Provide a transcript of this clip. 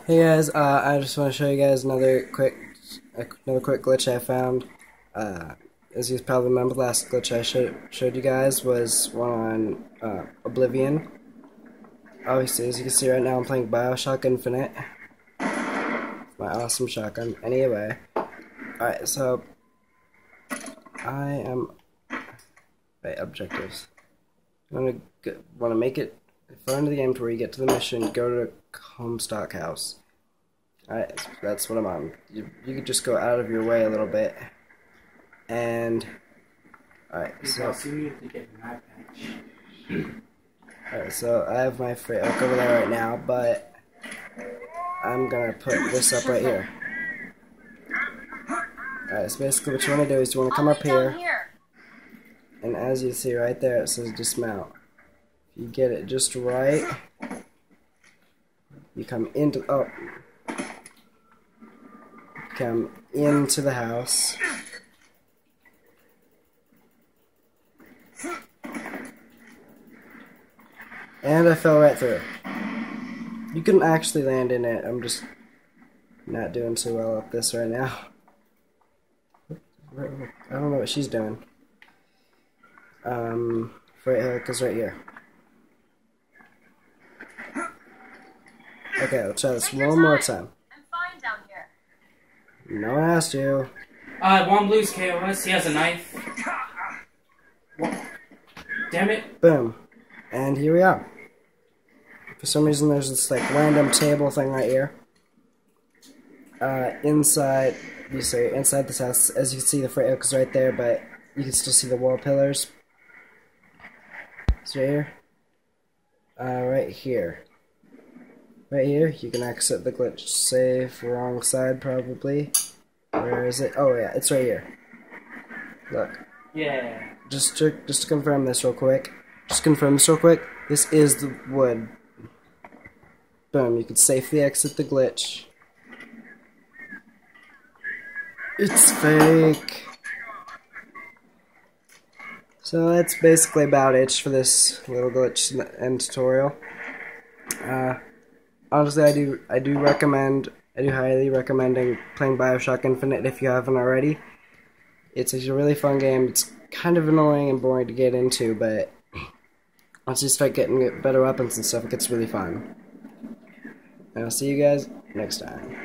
Hey guys, I just want to show you guys another quick glitch I found. As you probably remember, the last glitch I showed you guys was one on Oblivion. Obviously, as you can see right now, I'm playing Bioshock Infinite. My awesome shotgun. Anyway, alright, so I am objectives. I'm gonna want to make it far into the game to where you get to the mission. Go to Homestock House. Alright, so that's what I'm on. You could just go out of your way a little bit. And alright, so alright, so I have my freight hook over there right now, but I'm gonna put this up right here. Alright, so basically what you wanna do is you wanna come up here, and as you see right there it says dismount. If you get it just right, you come into the house. And I fell right through. You can actually land in it. I'm just not doing too well at this right now. I don't know what she's doing. Freight hook is right here. Okay, let's try this one more time. I'm fine down here. No one asked you. One blues KOS, he has a knife. What? Damn it. Boom. And here we are. For some reason there's this like random table thing right here. Inside this house, as you can see the freight hook is right there, but you can still see the wall pillars. It's right here. Right here. Right here, you can exit the glitch. Save, wrong side probably. Where is it? Oh yeah, it's right here. Look. Yeah. Just to confirm this real quick. This is the wood. Boom, you can safely exit the glitch. It's fake. So that's basically about it for this little glitch and tutorial. Honestly, I do highly recommend playing Bioshock Infinite if you haven't already. It's a really fun game. It's kind of annoying and boring to get into, but once you start getting better weapons and stuff, it gets really fun. And I'll see you guys next time.